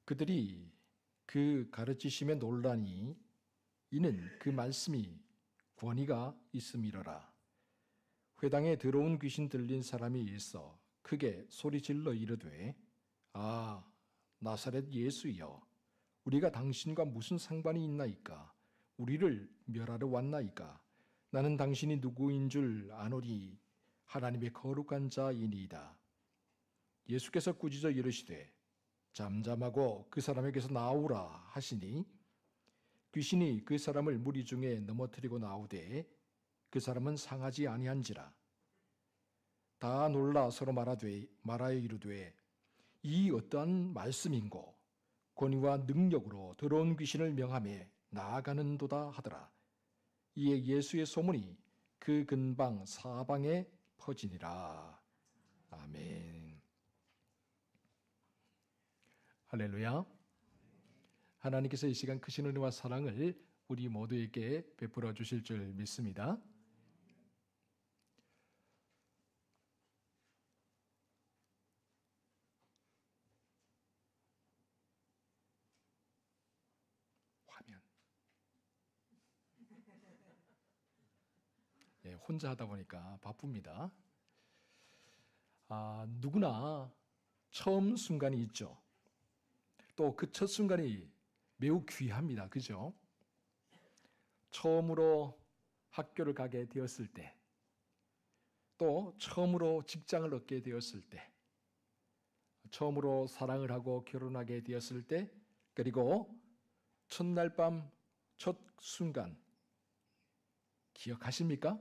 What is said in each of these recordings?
그들이 그 가르치심에 놀라니 이는 그 말씀이 권위가 있음이로라. 회당에 들어온 귀신 들린 사람이 있어 크게 소리질러 이르되 아 나사렛 예수여 우리가 당신과 무슨 상관이 있나이까? 우리를 멸하러 왔나이까? 나는 당신이 누구인 줄 아노니 하나님의 거룩한 자이니이다. 예수께서 꾸짖어 이르시되 잠잠하고 그 사람에게서 나오라 하시니 귀신이 그 사람을 무리 중에 넘어뜨리고 나오되 그 사람은 상하지 아니한지라. 다 놀라 서로 말하여 이르되 이 어떠한 말씀인고 권위와 능력으로 더러운 귀신을 명하며 나아가는도다 하더라. 이에 예수의 소문이 그 근방 사방에 퍼지니라. 아멘. 할렐루야. 하나님께서 이 시간 크신 은혜와 사랑을 우리 모두에게 베풀어 주실 줄 믿습니다. 화면. 예, 혼자 하다 보니까 바쁩니다. 누구나 처음 순간이 있죠. 또 그 첫 순간이 매우 귀합니다. 그죠? 처음으로 학교를 가게 되었을 때, 또 처음으로 직장을 얻게 되었을 때, 처음으로 사랑을 하고 결혼하게 되었을 때, 그리고 첫날 밤, 첫 순간, 기억하십니까?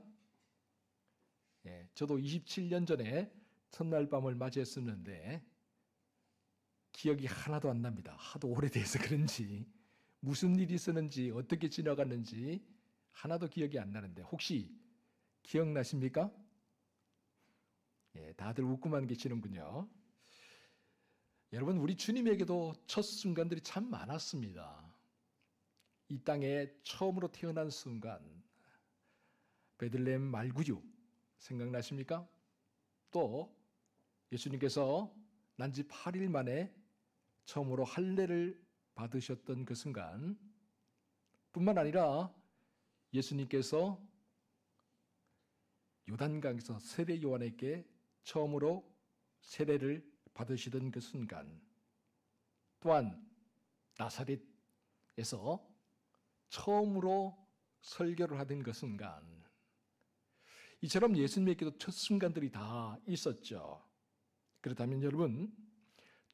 예, 저도 27년 전에 첫날 밤을 맞이했었는데 기억이 하나도 안 납니다. 하도 오래돼서 그런지 무슨 일이 있었는지 어떻게 지나갔는지 하나도 기억이 안 나는데 혹시 기억나십니까? 예, 다들 웃고만 계시는군요. 여러분 우리 주님에게도 첫 순간들이 참 많았습니다. 이 땅에 처음으로 태어난 순간 베들레헴 말구유 생각나십니까? 또 예수님께서 난 지 8일 만에 처음으로 할례를 받으셨던 그 순간 뿐만 아니라 예수님께서 요단강에서 세례 요한에게 처음으로 세례를 받으시던 그 순간 또한 나사렛에서 처음으로 설교를 하던 그 순간 이처럼 예수님에게도 첫 순간들이 다 있었죠. 그렇다면 여러분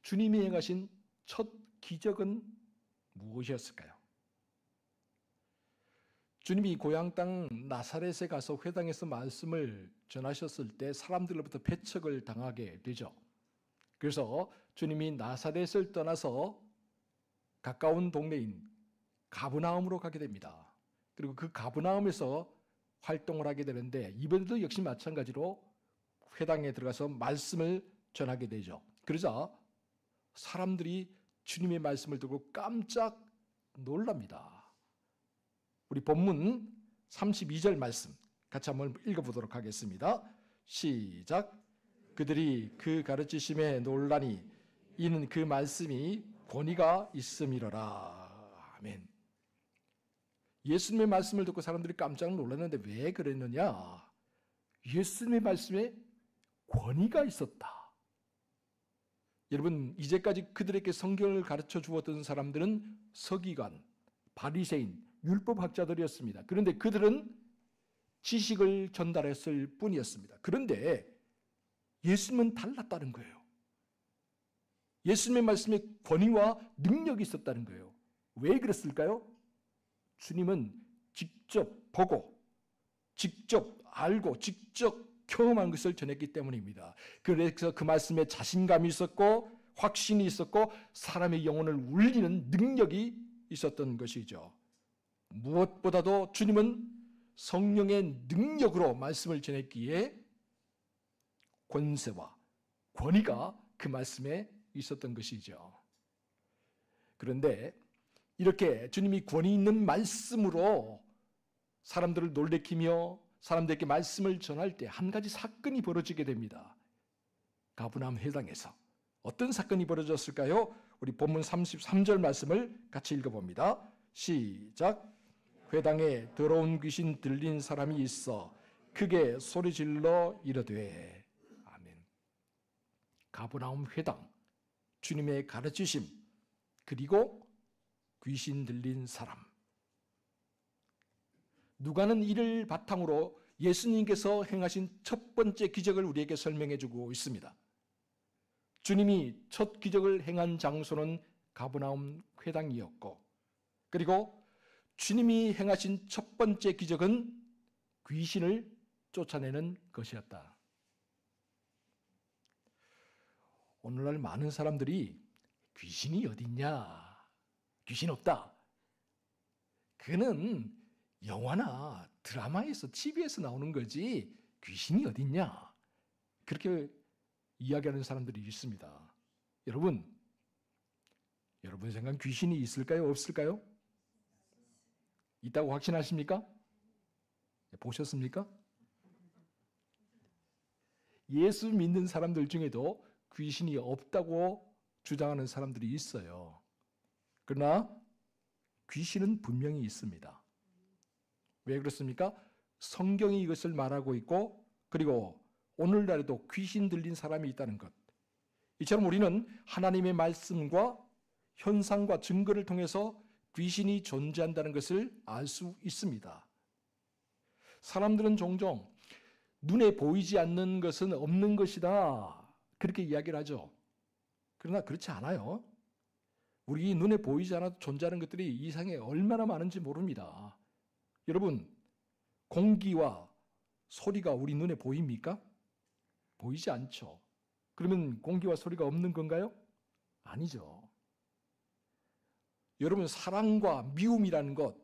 주님이 행하신 첫 기적은 무엇이었을까요? 주님이 고향 땅 나사렛에 가서 회당에서 말씀을 전하셨을 때 사람들로부터 배척을 당하게 되죠. 그래서 주님이 나사렛을 떠나서 가까운 동네인 가브나움으로 가게 됩니다. 그리고 그 가브나움에서 활동을 하게 되는데 이번에도 역시 마찬가지로 회당에 들어가서 말씀을 전하게 되죠. 그러자 사람들이 주님의 말씀을 듣고 깜짝 놀랍니다. 우리 본문 32절 말씀 같이 한번 읽어보도록 하겠습니다. 시작. 그들이 그 가르치심에 놀라니 이는 그 말씀이 권위가 있음이로라. 아멘. 예수님의 말씀을 듣고 사람들이 깜짝 놀랐는데 왜 그랬느냐? 예수님의 말씀에 권위가 있었다. 여러분 이제까지 그들에게 성경을 가르쳐 주었던 사람들은 서기관, 바리새인, 율법학자들이었습니다. 그런데 그들은 지식을 전달했을 뿐이었습니다. 그런데 예수님은 달랐다는 거예요. 예수님의 말씀에 권위와 능력이 있었다는 거예요. 왜 그랬을까요? 주님은 직접 보고, 직접 알고, 직접 경험한 것을 전했기 때문입니다. 그래서 그 말씀에 자신감이 있었고 확신이 있었고 사람의 영혼을 울리는 능력이 있었던 것이죠. 무엇보다도 주님은 성령의 능력으로 말씀을 전했기에 권세와 권위가 그 말씀에 있었던 것이죠. 그런데 이렇게 주님이 권위 있는 말씀으로 사람들을 놀래키며 사람들에게 말씀을 전할 때 한 가지 사건이 벌어지게 됩니다. 가브나움 회당에서 어떤 사건이 벌어졌을까요? 우리 본문 33절 말씀을 같이 읽어봅니다. 시작. 회당에 더러운 귀신 들린 사람이 있어 크게 소리질러 이르되. 아멘. 가버나움 회당, 주님의 가르치심, 그리고 귀신 들린 사람. 누가는 이를 바탕으로 예수님께서 행하신 첫 번째 기적을 우리에게 설명해 주고 있습니다. 주님이 첫 기적을 행한 장소는 가버나움 회당이었고, 그리고 주님이 행하신 첫 번째 기적은 귀신을 쫓아내는 것이었다. 오늘날 많은 사람들이 귀신이 어딨냐? 귀신 없다. 그는 영화나 드라마에서, TV에서 나오는 거지 귀신이 어딨냐? 그렇게 이야기하는 사람들이 있습니다. 여러분 생각 귀신이 있을까요? 없을까요? 있다고 확신하십니까? 보셨습니까? 예수 믿는 사람들 중에도 귀신이 없다고 주장하는 사람들이 있어요. 그러나 귀신은 분명히 있습니다. 왜 그렇습니까? 성경이 이것을 말하고 있고, 그리고 오늘날에도 귀신 들린 사람이 있다는 것. 이처럼 우리는 하나님의 말씀과 현상과 증거를 통해서 귀신이 존재한다는 것을 알 수 있습니다. 사람들은 종종 눈에 보이지 않는 것은 없는 것이다, 그렇게 이야기를 하죠. 그러나 그렇지 않아요. 우리 눈에 보이지 않아도 존재하는 것들이 이 세상에 얼마나 많은지 모릅니다. 여러분, 공기와 소리가 우리 눈에 보입니까? 보이지 않죠. 그러면 공기와 소리가 없는 건가요? 아니죠. 여러분, 사랑과 미움이라는 것,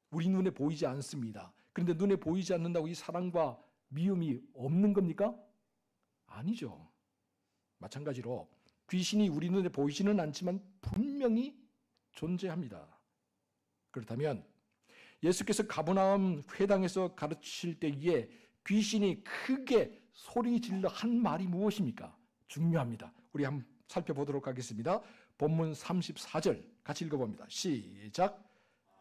우리 눈에 보이지 않습니다. 그런데 눈에 보이지 않는다고 이 사랑과 미움이 없는 겁니까? 아니죠. 마찬가지로 귀신이 우리 눈에 보이지는 않지만 분명히 존재합니다. 그렇다면 예수께서 가버나움 회당에서 가르치실 때에 귀신이 크게 소리질러 한 말이 무엇입니까? 중요합니다. 우리 한번 살펴보도록 하겠습니다. 본문 34절 같이 읽어봅니다. 시작.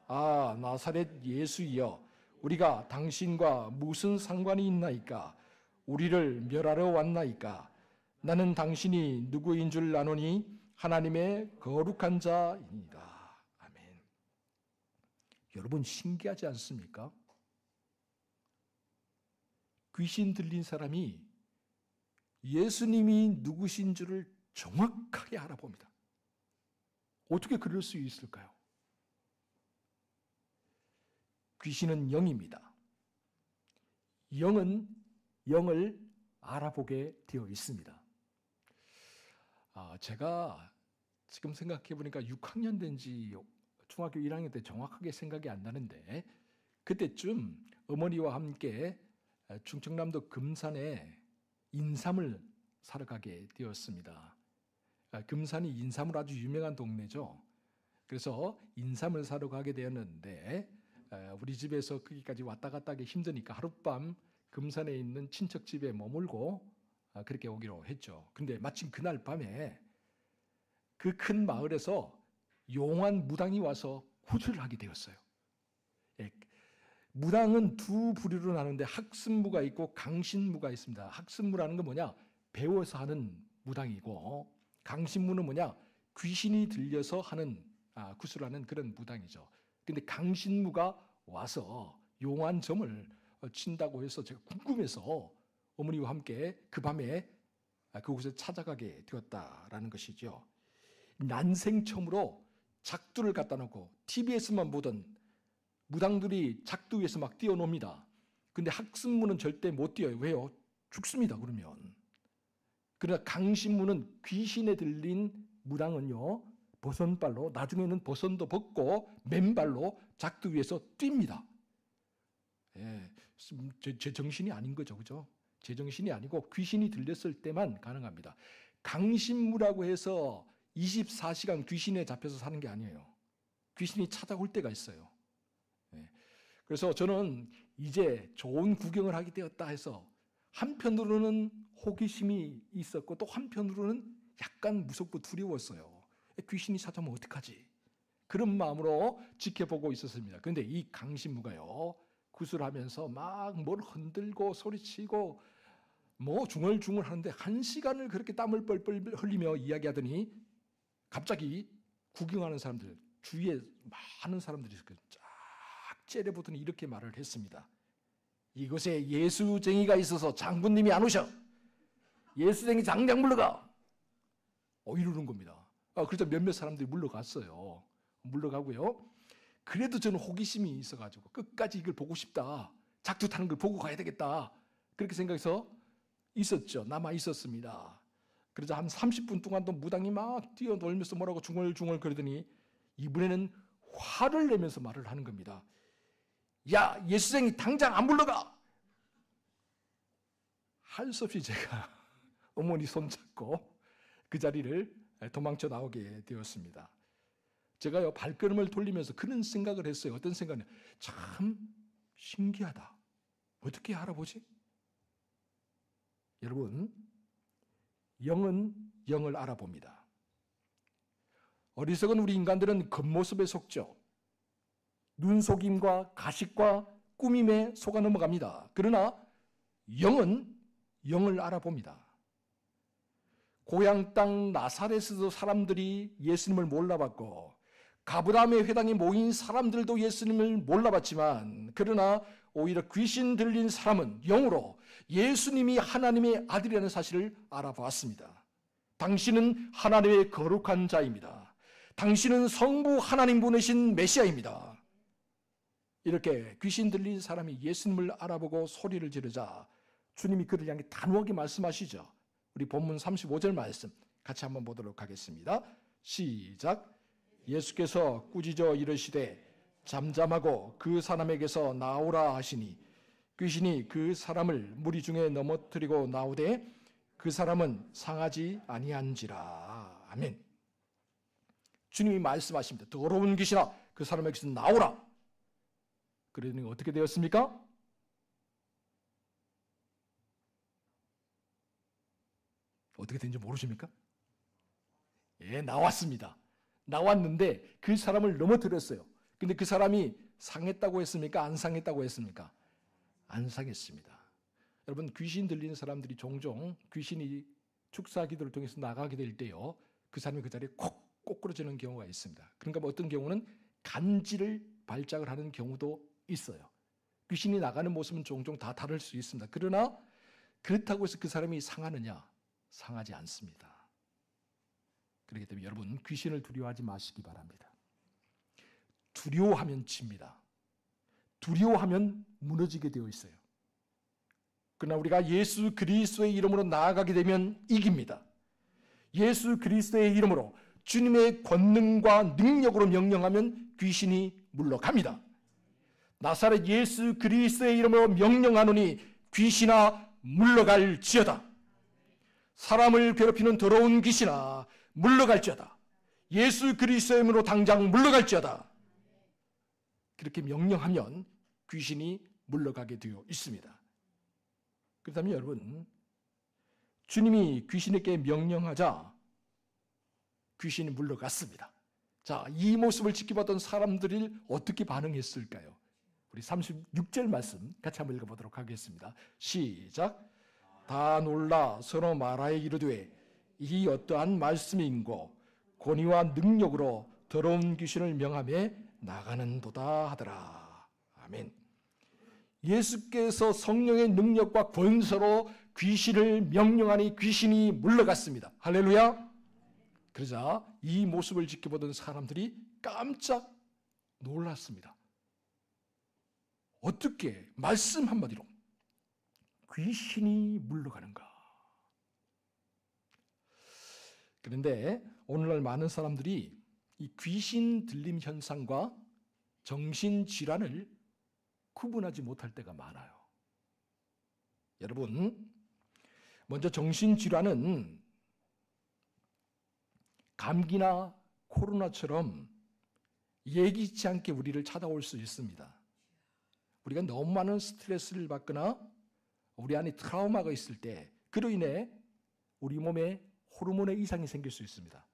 아, 나사렛 예수여, 우리가 당신과 무슨 상관이 있나이까? 우리를 멸하러 왔나이까? 나는 당신이 누구인 줄 아노니 하나님의 거룩한 자이니라. 아멘. 여러분, 신기하지 않습니까? 귀신 들린 사람이 예수님이 누구신 줄을 정확하게 알아봅니다. 어떻게 그럴 수 있을까요? 귀신은 영입니다. 영은 영을 알아보게 되어 있습니다. 제가 지금 생각해 보니까 6학년 된 지 중학교 1학년 때 정확하게 생각이 안 나는데, 그때쯤 어머니와 함께 충청남도 금산에 인삼을 사러 가게 되었습니다. 금산이 인삼으로 아주 유명한 동네죠. 그래서 인삼을 사러 가게 되었는데, 우리 집에서 거기까지 왔다 갔다 하기 힘드니까 하룻밤 금산에 있는 친척 집에 머물고 그렇게 오기로 했죠. 근데 마침 그날 밤에 그 큰 마을에서 용한 무당이 와서 구슬을 하게 되었어요. 무당은 두 부류로 나누는데 학습무가 있고 강신무가 있습니다. 학습무라는 건 뭐냐? 배워서 하는 무당이고, 강신무는 뭐냐? 귀신이 들려서 하는 구슬하는 그런 무당이죠. 근데 강신무가 와서 용한 점을 친다고 해서 제가 궁금해서 어머니와 함께 그 밤에 그곳에 찾아가게 되었다라는 것이죠. 난생 처음으로 작두를 갖다 놓고 TV에서만 보던 무당들이 작두 위에서 막 뛰어놉니다. 근데 학습무는 절대 못 뛰어요. 왜요? 죽습니다, 그러면. 그러나 강신무는 귀신에 들린 무당은요, 버선발로, 나중에는 버선도 벗고 맨발로 작두 위에서 뜁니다. 제 정신이 아닌 거죠, 그죠? 제 정신이 아니고 귀신이 들렸을 때만 가능합니다. 강신무라고 해서 24시간 귀신에 잡혀서 사는 게 아니에요. 귀신이 찾아올 때가 있어요. 그래서 저는 이제 좋은 구경을 하게 되었다 해서 한편으로는 호기심이 있었고 또 한편으로는 약간 무섭고 두려웠어요. 귀신이 찾아오면 어떡하지? 그런 마음으로 지켜보고 있었습니다. 그런데 이 강신무가요, 구슬하면서 막 뭘 흔들고 소리치고 뭐 중얼중얼 하는데 1시간을 그렇게 땀을 뻘뻘 흘리며 이야기하더니 갑자기 구경하는 사람들, 주위에 많은 사람들이 쫙 째려보더니 이렇게 말을 했습니다. 이곳에 예수쟁이가 있어서 장군님이 안 오셔. 예수쟁이 당장 물러가. 이러는 겁니다. 그래서 몇몇 사람들이 물러갔어요. 물러가고요. 그래도 저는 호기심이 있어가지고 끝까지 이걸 보고 싶다. 작두 타는 걸 보고 가야 되겠다. 그렇게 생각해서 있었죠. 남아 있었습니다. 그러자 한 30분 동안도 무당이 막 뛰어놀면서 뭐라고 중얼중얼 그러더니 이번에는 화를 내면서 말을 하는 겁니다. 야, 예수쟁이 당장 안 물러가. 할 수 없이 제가 어머니 손잡고 그 자리를 도망쳐 나오게 되었습니다. 제가요, 발걸음을 돌리면서 그런 생각을 했어요. 어떤 생각이냐? 참 신기하다. 어떻게 알아보지? 여러분, 영은 영을 알아봅니다. 어리석은 우리 인간들은 겉모습에 속죠. 눈속임과 가식과 꾸밈에 속아 넘어갑니다. 그러나 영은 영을 알아봅니다. 고향 땅 나사렛에도 사람들이 예수님을 몰라봤고 가브라함의 회당에 모인 사람들도 예수님을 몰라봤지만 그러나 오히려 귀신 들린 사람은 영으로 예수님이 하나님의 아들이라는 사실을 알아보았습니다. 당신은 하나님의 거룩한 자입니다. 당신은 성부 하나님 보내신 메시아입니다. 이렇게 귀신 들린 사람이 예수님을 알아보고 소리를 지르자 주님이 그를 향해 단호하게 말씀하시죠. 우리 본문 35절 말씀 같이 한번 보도록 하겠습니다. 시작. 예수께서 꾸짖어 이르시되 잠잠하고 그 사람에게서 나오라 하시니 귀신이 그 사람을 무리 중에 넘어뜨리고 나오되 그 사람은 상하지 아니한지라. 아멘. 주님이 말씀하십니다. 더러운 귀신아 그 사람에게서 나오라. 그러니 어떻게 되었습니까? 어떻게 된지 모르십니까? 예, 나왔습니다. 나왔는데 그 사람을 넘어뜨렸어요. 근데 그 사람이 상했다고 했습니까? 안 상했다고 했습니까? 안 상했습니다. 여러분, 귀신 들리는 사람들이 종종 귀신이 축사 기도를 통해서 나가게 될 때요, 그 사람이 그 자리에 콕 꼬꾸러지는 경우가 있습니다. 그러니까 뭐 어떤 경우는 간지를 발작을 하는 경우도 있어요. 귀신이 나가는 모습은 종종 다 다를 수 있습니다. 그러나 그렇다고 해서 그 사람이 상하느냐? 상하지 않습니다. 그렇기 때문에 여러분, 귀신을 두려워하지 마시기 바랍니다. 두려워하면 집니다. 두려워하면 무너지게 되어 있어요. 그러나 우리가 예수 그리스도의 이름으로 나아가게 되면 이깁니다. 예수 그리스도의 이름으로 주님의 권능과 능력으로 명령하면 귀신이 물러갑니다. 나사렛 예수 그리스도의 이름으로 명령하노니 귀신아 물러갈지어다. 사람을 괴롭히는 더러운 귀신아 물러갈지어다. 예수 그리스도의 이름으로 당장 물러갈지어다. 그렇게 명령하면 귀신이 물러가게 되어 있습니다. 그렇다면 여러분, 주님이 귀신에게 명령하자 귀신이 물러갔습니다. 자, 이 모습을 지켜봤던 사람들이 어떻게 반응했을까요? 우리 36절 말씀 같이 한번 읽어보도록 하겠습니다. 시작. 다 놀라 서로 말하여 이르되 이 어떠한 말씀인고 권위와 능력으로 더러운 귀신을 명하며 나가는도다 하더라. 아멘. 예수께서 성령의 능력과 권세로 귀신을 명령하니 귀신이 물러갔습니다. 할렐루야. 그러자 이 모습을 지켜보던 사람들이 깜짝 놀랐습니다. 어떻게 말씀 한마디로 귀신이 물러가는가? 그런데 오늘날 많은 사람들이 이 귀신 들림 현상과 정신질환을 구분하지 못할 때가 많아요. 여러분, 먼저 정신질환은 감기나 코로나처럼 예기치 않게 우리를 찾아올 수 있습니다. 우리가 너무 많은 스트레스를 받거나 우리 안에 트라우마가 있을 때 그로 인해 우리 몸에 호르몬의 이상이 생길 수 있습니다.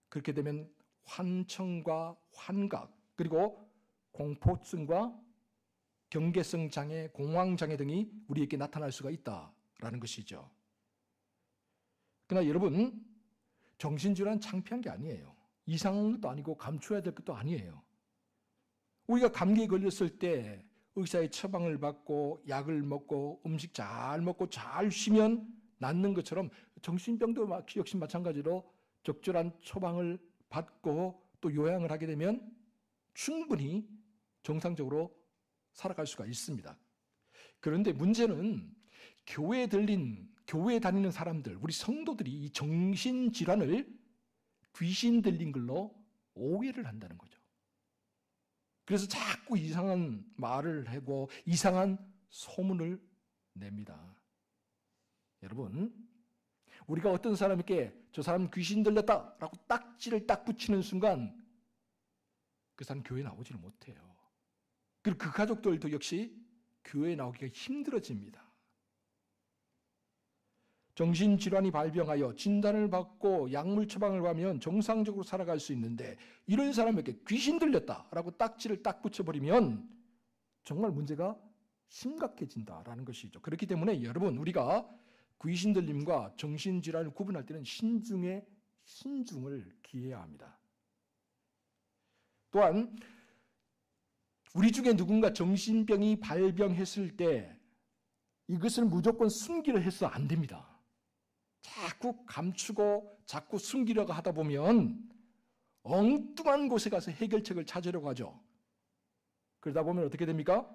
그렇게 되면 환청과 환각, 그리고 공포증과 경계성 장애, 공황 장애 등이 우리에게 나타날 수가 있다라는 것이죠. 그러나 여러분, 정신질환은 창피한 게 아니에요. 이상한 것도 아니고 감춰야 될 것도 아니에요. 우리가 감기에 걸렸을 때 의사의 처방을 받고 약을 먹고 음식 잘 먹고 잘 쉬면 낫는 것처럼 정신병도 역시 마찬가지로 적절한 처방을 받고 또 요양을 하게 되면 충분히 정상적으로 살아갈 수가 있습니다. 그런데 문제는 교회에 다니는 사람들, 우리 성도들이 이 정신질환을 귀신 들린 걸로 오해를 한다는 거죠. 그래서 자꾸 이상한 말을 하고 이상한 소문을 냅니다. 여러분, 우리가 어떤 사람에게 저 사람 귀신 들렸다라고 딱지를 딱 붙이는 순간 그 사람 교회에 나오지를 못해요. 그리고 그 가족들도 역시 교회에 나오기가 힘들어집니다. 정신질환이 발병하여 진단을 받고 약물 처방을 받으면 정상적으로 살아갈 수 있는데 이런 사람에게 귀신 들렸다라고 딱지를 딱 붙여버리면 정말 문제가 심각해진다라는 것이죠. 그렇기 때문에 여러분, 우리가 귀신 들림과 정신질환을 구분할 때는 신중을 기해야 합니다. 또한 우리 중에 누군가 정신병이 발병했을 때 이것을 무조건 숨기려 해서 안 됩니다. 자꾸 감추고 자꾸 숨기려고 하다 보면 엉뚱한 곳에 가서 해결책을 찾으려고 하죠. 그러다 보면 어떻게 됩니까?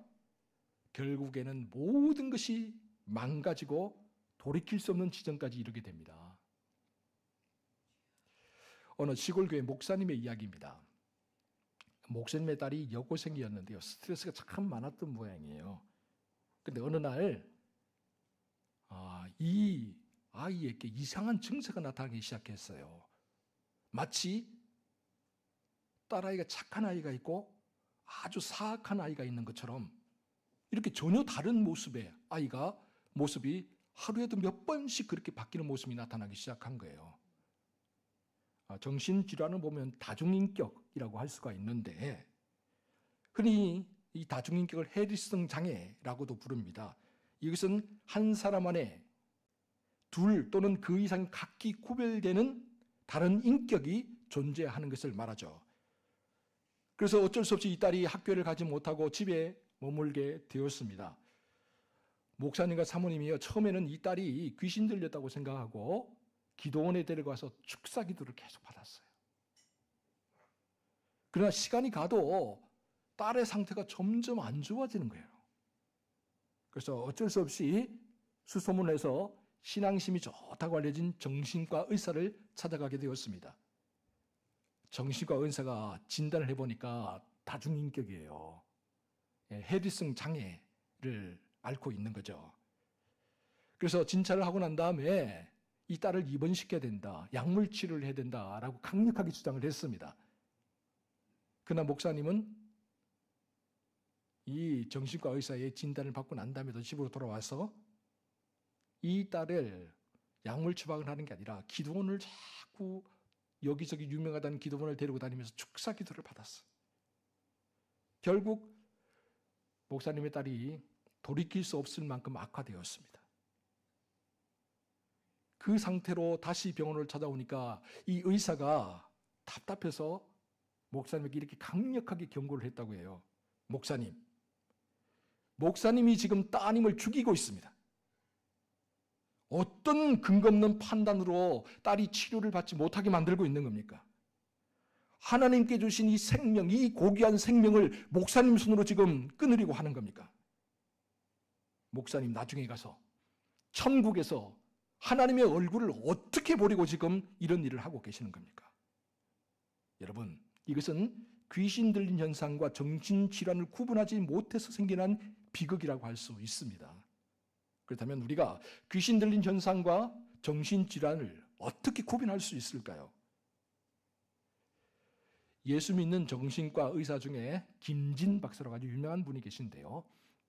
결국에는 모든 것이 망가지고 돌이킬 수 없는 지점까지 이르게 됩니다. 어느 시골교회 목사님의 이야기입니다. 목사님의 딸이 여고생이었는데요. 스트레스가 참 많았던 모양이에요. 그런데 어느 날 이 아이에게 이상한 증세가 나타나기 시작했어요. 마치 딸아이가 착한 아이가 있고 아주 사악한 아이가 있는 것처럼 이렇게 전혀 다른 모습의 아이가 모습이 하루에도 몇 번씩 그렇게 바뀌는 모습이 나타나기 시작한 거예요. 정신질환을 보면 다중인격이라고 할 수가 있는데 흔히 이 다중인격을 해리성 장애라고도 부릅니다. 이것은 한 사람 안에 둘 또는 그 이상 각기 구별되는 다른 인격이 존재하는 것을 말하죠. 그래서 어쩔 수 없이 이 딸이 학교를 가지 못하고 집에 머물게 되었습니다. 목사님과 사모님이요, 처음에는 이 딸이 귀신 들렸다고 생각하고 기도원에 데려가서 축사 기도를 계속 받았어요. 그러나 시간이 가도 딸의 상태가 점점 안 좋아지는 거예요. 그래서 어쩔 수 없이 수소문해서 신앙심이 좋다고 알려진 정신과 의사를 찾아가게 되었습니다. 정신과 의사가 진단을 해보니까 다중인격이에요. 해리성 장애를 앓고 있는 거죠. 그래서 진찰을 하고 난 다음에 이 딸을 입원시켜야 된다, 약물 치료를 해야 된다라고 강력하게 주장을 했습니다. 그러나 목사님은 이 정신과 의사의 진단을 받고 난 다음에도 집으로 돌아와서 이 딸을 약물 처방을 하는 게 아니라 기도원을 자꾸 여기저기 유명하다는 기도원을 데리고 다니면서 축사 기도를 받았어요. 결국 목사님의 딸이 돌이킬 수 없을 만큼 악화되었습니다. 그 상태로 다시 병원을 찾아오니까 이 의사가 답답해서 목사님에게 이렇게 강력하게 경고를 했다고 해요. 목사님이 지금 따님을 죽이고 있습니다. 어떤 근거 없는 판단으로 딸이 치료를 받지 못하게 만들고 있는 겁니까? 하나님께 주신 이 생명, 이 고귀한 생명을 목사님 손으로 지금 끊으려고 하는 겁니까? 목사님 나중에 가서 천국에서 하나님의 얼굴을 어떻게 보려고 지금 이런 일을 하고 계시는 겁니까? 여러분, 이것은 귀신 들린 현상과 정신질환을 구분하지 못해서 생겨난 비극이라고 할 수 있습니다. 그렇다면 우리가 귀신 들린 현상과 정신질환을 어떻게 구분할 수 있을까요? 예수 믿는 정신과 의사 중에 김진 박사라고 아주 유명한 분이 계신데요.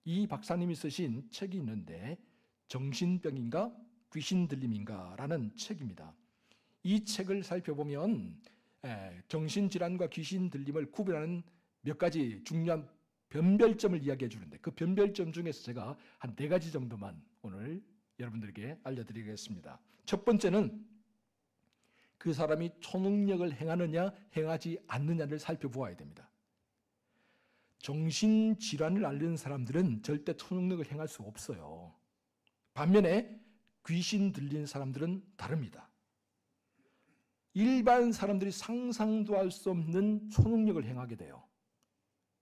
이 박사님이 쓰신 책이 있는데 정신병인가 귀신 들림인가 라는 책입니다. 이 책을 살펴보면 정신질환과 귀신 들림을 구별하는 몇 가지 중요한 변별점을 이야기해 주는데 그 변별점 중에서 제가 한 4가지 정도만 오늘 여러분들에게 알려드리겠습니다. 첫 번째는 그 사람이 초능력을 행하느냐 행하지 않느냐를 살펴보아야 됩니다. 정신질환을 앓는 사람들은 절대 초능력을 행할 수 없어요. 반면에 귀신 들린 사람들은 다릅니다. 일반 사람들이 상상도 할 수 없는 초능력을 행하게 돼요.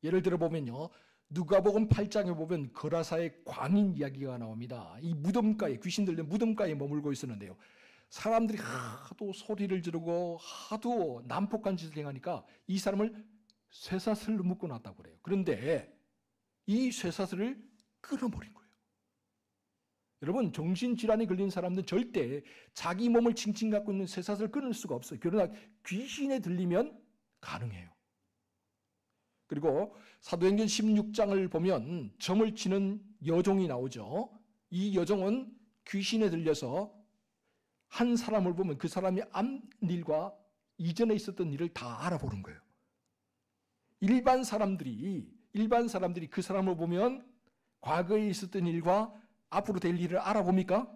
예를 들어 보면요, 누가복음 8장에 보면 거라사의 광인 이야기가 나옵니다. 이 무덤가에, 귀신 들린 무덤가에 머물고 있었는데요, 사람들이 하도 소리를 지르고 하도 난폭한 짓을 행하니까 이 사람을 쇠사슬로 묶어놨다고 그래요. 그런데 이 쇠사슬을 끊어버린 거예요. 여러분, 정신질환에 걸린 사람들은 절대 자기 몸을 칭칭 갖고 있는 쇠사슬을 끊을 수가 없어요. 그러나 귀신에 들리면 가능해요. 그리고 사도행전 16장을 보면 점을 치는 여종이 나오죠. 이 여종은 귀신에 들려서 한 사람을 보면 그 사람이 한 일과 이전에 있었던 일을 다 알아보는 거예요. 일반 사람들이 그 사람을 보면 과거에 있었던 일과 앞으로 될 일을 알아봅니까?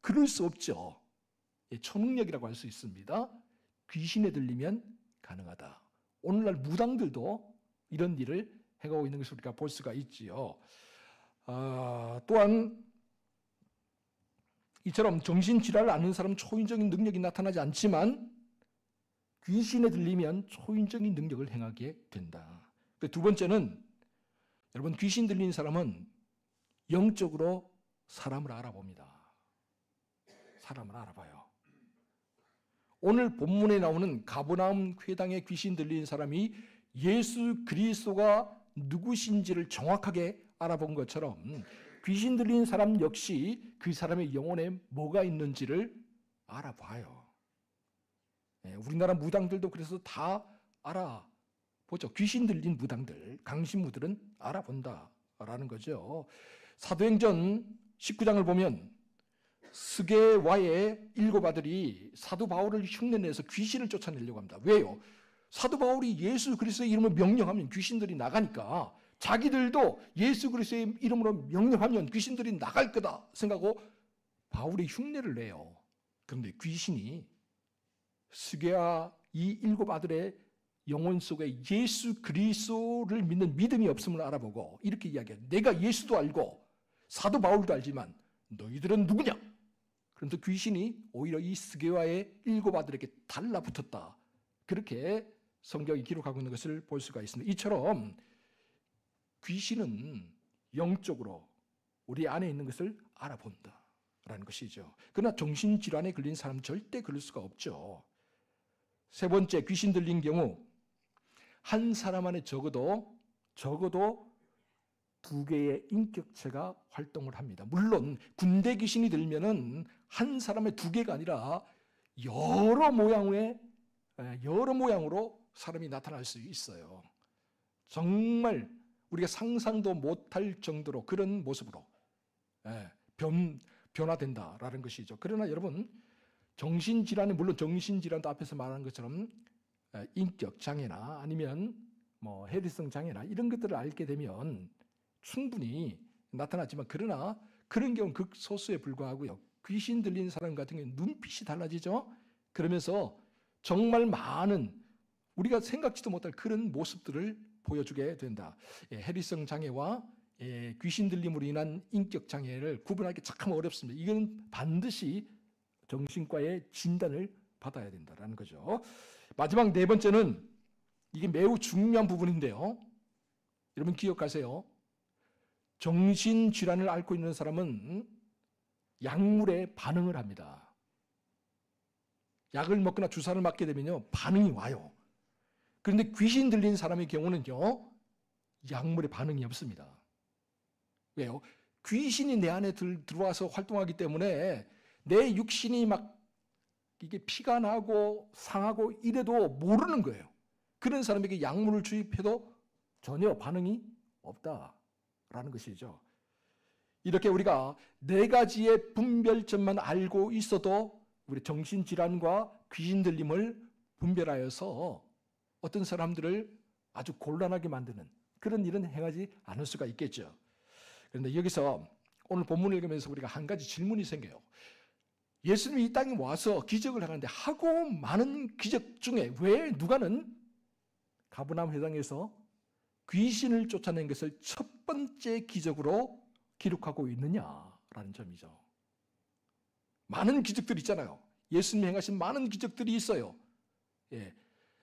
그럴 수 없죠. 초능력이라고 할 수 있습니다. 귀신에 들리면 가능하다. 오늘날 무당들도 이런 일을 해가고 있는 것을 우리가 볼 수가 있지요. 또한 이처럼 정신질환을 앓는 사람은 초인적인 능력이 나타나지 않지만 귀신에 들리면 초인적인 능력을 행하게 된다. 두 번째는, 여러분, 귀신 들린 사람은 영적으로 사람을 알아봅니다. 사람을 알아봐요. 오늘 본문에 나오는 가버나움 회당에 귀신 들린 사람이 예수 그리스도가 누구신지를 정확하게 알아본 것처럼 귀신 들린 사람 역시 그 사람의 영혼에 뭐가 있는지를 알아봐요. 우리나라 무당들도 그래서 다 알아보죠. 귀신 들린 무당들, 강신무들은 알아본다라는 거죠. 사도행전 19장을 보면 스게와의 7 아들이 사도 바울을 흉내내서 귀신을 쫓아내려고 합니다. 왜요? 사도 바울이 예수 그리스도의 이름을 명령하면 귀신들이 나가니까 자기들도 예수 그리스도의 이름으로 명령하면 귀신들이 나갈 거다 생각하고 바울이 흉내를 내요. 그런데 귀신이 스게와 이 7 아들의 영혼 속에 예수 그리스도를 믿는 믿음이 없음을 알아보고 이렇게 이야기해요. 내가 예수도 알고 사도 바울도 알지만 너희들은 누구냐? 그런데 귀신이 오히려 이 스게와의 7 아들에게 달라붙었다. 그렇게 성경이 기록하고 있는 것을 볼 수가 있습니다. 이처럼 귀신은 영적으로 우리 안에 있는 것을 알아본다라는 것이죠. 그러나 정신질환에 걸린 사람은 절대 그럴 수가 없죠. 세 번째, 귀신 들린 경우 한 사람 안에 적어도 2개의 인격체가 활동을 합니다. 물론 군대 귀신이 들면은 한 사람의 2개가 아니라 여러 모양으로 사람이 나타날 수 있어요. 정말 우리가 상상도 못할 정도로 그런 모습으로 변화된다라는 것이죠. 그러나 여러분, 정신질환은 물론 정신질환도 앞에서 말한 것처럼 인격 장애나 아니면 해리성 장애나 이런 것들을 앓게 되면 충분히 나타나지만, 그러나 그런 경우는 극소수에 불과하고요. 귀신 들린 사람 같은 경우는 눈빛이 달라지죠. 그러면서 정말 많은 우리가 생각지도 못할 그런 모습들을 보여주게 된다. 해리성 장애와 귀신 들림으로 인한 인격 장애를 구분하기 참 어렵습니다. 이건 반드시 정신과의 진단을 받아야 된다는 거죠. 마지막 4번째는 이게 매우 중요한 부분인데요. 여러분 기억하세요. 정신질환을 앓고 있는 사람은 약물에 반응을 합니다. 약을 먹거나 주사를 맞게 되면요, 반응이 와요. 그런데 귀신 들린 사람의 경우는요, 약물에 반응이 없습니다. 왜요? 귀신이 내 안에 들어와서 활동하기 때문에 내 육신이 막 이게 피가 나고 상하고 이래도 모르는 거예요. 그런 사람에게 약물을 주입해도 전혀 반응이 없다라는 것이죠. 이렇게 우리가 4가지의 분별점만 알고 있어도 우리 정신질환과 귀신 들림을 분별하여서 어떤 사람들을 아주 곤란하게 만드는 그런 일은 행하지 않을 수가 있겠죠. 그런데 여기서 오늘 본문을 읽으면서 우리가 한 가지 질문이 생겨요. 예수님이 이 땅에 와서 기적을 하는데 하고 많은 기적 중에 왜 누가는 가버나움 회당에서 귀신을 쫓아낸 것을 첫 번째 기적으로 기록하고 있느냐라는 점이죠. 많은 기적들이 있잖아요. 예수님이 행하신 많은 기적들이 있어요.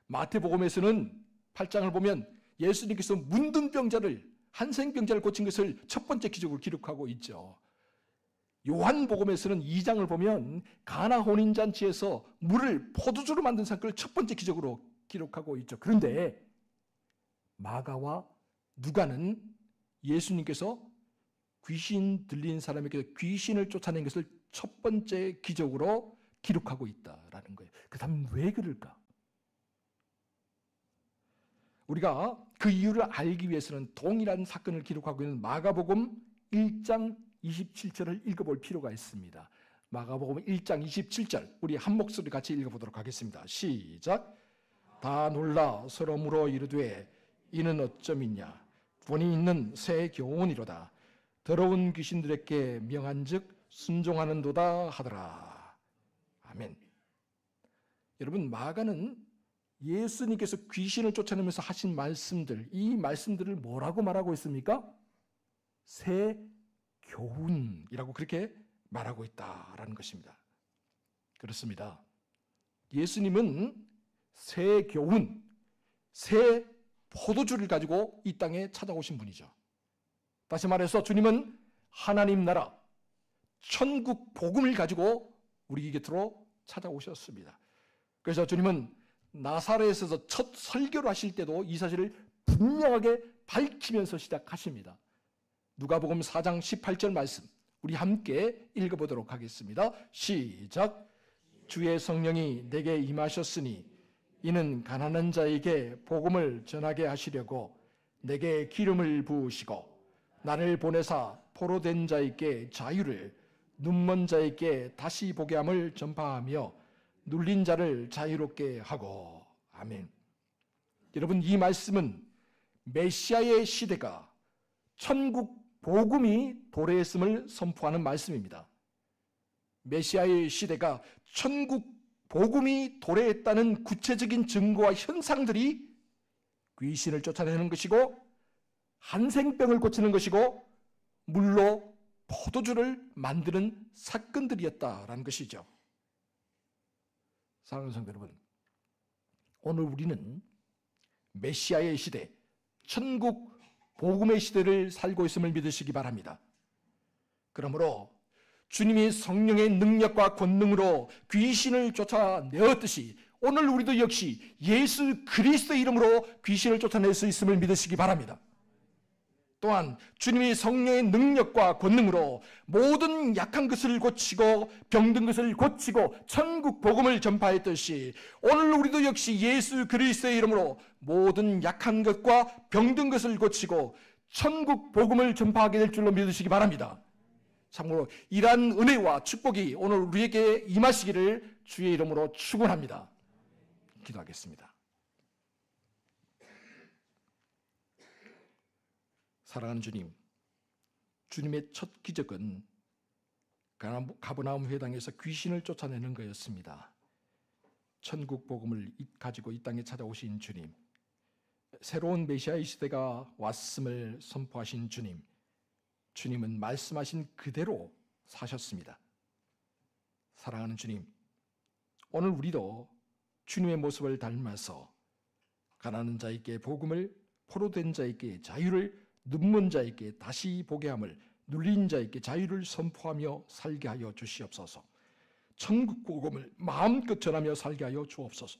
마태복음에서는 8장을 보면 예수님께서 문둥 병자를, 한생병자를 고친 것을 첫 번째 기적으로 기록하고 있죠. 요한복음에서는 2장을 보면 가나 혼인잔치에서 물을 포도주로 만든 사건을 첫 번째 기적으로 기록하고 있죠. 그런데 마가와 누가는 예수님께서 귀신 들린 사람에게 귀신을 쫓아낸 것을 첫 번째 기적으로 기록하고 있다라는 거예요. 그다음 왜 그럴까? 우리가 그 이유를 알기 위해서는 동일한 사건을 기록하고 있는 마가복음 1장 27절을 읽어볼 필요가 있습니다. 마가복음 1장 27절 우리 한 목소리 같이 읽어보도록 하겠습니다. 시작. 다 놀라 서로 물어 이르되 이는 어쩌미냐 본이 있는 새 교훈이로다. 더러운 귀신들에게 명한즉 순종하는도다 하더라. 아멘. 여러분, 마가는 예수님께서 귀신을 쫓아내면서 하신 말씀들, 이 말씀들을 뭐라고 말하고 있습니까? 새 교훈이라고 그렇게 말하고 있다라는 것입니다. 그렇습니다. 예수님은 새 교훈, 새 포도주를 가지고 이 땅에 찾아오신 분이죠. 다시 말해서 주님은 하나님 나라, 천국 복음을 가지고 우리 곁으로 찾아오셨습니다. 그래서 주님은 나사렛에서 첫 설교를 하실 때도 이 사실을 분명하게 밝히면서 시작하십니다. 누가복음 4장 18절 말씀 우리 함께 읽어보도록 하겠습니다. 시작. 주의 성령이 내게 임하셨으니 이는 가난한 자에게 복음을 전하게 하시려고 내게 기름을 부으시고 나를 보내사 포로된 자에게 자유를, 눈먼 자에게 다시 보게 함을 전파하며 눌린 자를 자유롭게 하고. 아멘. 여러분, 이 말씀은 메시아의 시대가 천국 복음이 도래했음을 선포하는 말씀입니다. 메시아의 시대가 천국 복음이 도래했다는 구체적인 증거와 현상들이 귀신을 쫓아내는 것이고 한생병을 고치는 것이고 물로 포도주를 만드는 사건들이었다라는 것이죠. 사랑하는 성도 여러분, 오늘 우리는 메시아의 시대, 천국 복음의 시대를 살고 있음을 믿으시기 바랍니다. 그러므로 주님이 성령의 능력과 권능으로 귀신을 쫓아내었듯이 오늘 우리도 역시 예수 그리스도의 이름으로 귀신을 쫓아낼 수 있음을 믿으시기 바랍니다. 또한 주님이 성령의 능력과 권능으로 모든 약한 것을 고치고 병든 것을 고치고 천국 복음을 전파했듯이 오늘 우리도 역시 예수 그리스도의 이름으로 모든 약한 것과 병든 것을 고치고 천국 복음을 전파하게 될 줄로 믿으시기 바랍니다. 참고로 이러한 은혜와 축복이 오늘 우리에게 임하시기를 주의 이름으로 축원합니다. 기도하겠습니다. 사랑하는 주님, 주님의 첫 기적은 가버나움 회당에서 귀신을 쫓아내는 거였습니다. 천국 복음을 가지고 이 땅에 찾아오신 주님, 새로운 메시아의 시대가 왔음을 선포하신 주님, 주님은 말씀하신 그대로 사셨습니다. 사랑하는 주님, 오늘 우리도 주님의 모습을 닮아서 가난한 자에게 복음을, 포로된 자에게 자유를, 눈먼 자에게 다시 보게 함을, 눌린 자에게 자유를 선포하며 살게 하여 주시옵소서. 천국 복음을 마음껏 전하며 살게 하여 주옵소서.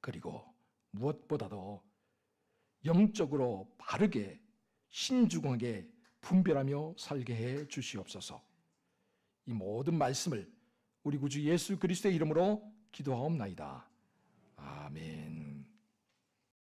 그리고 무엇보다도 영적으로 바르게 신중하게 분별하며 살게 해 주시옵소서. 이 모든 말씀을 우리 구주 예수 그리스도의 이름으로 기도하옵나이다. 아멘.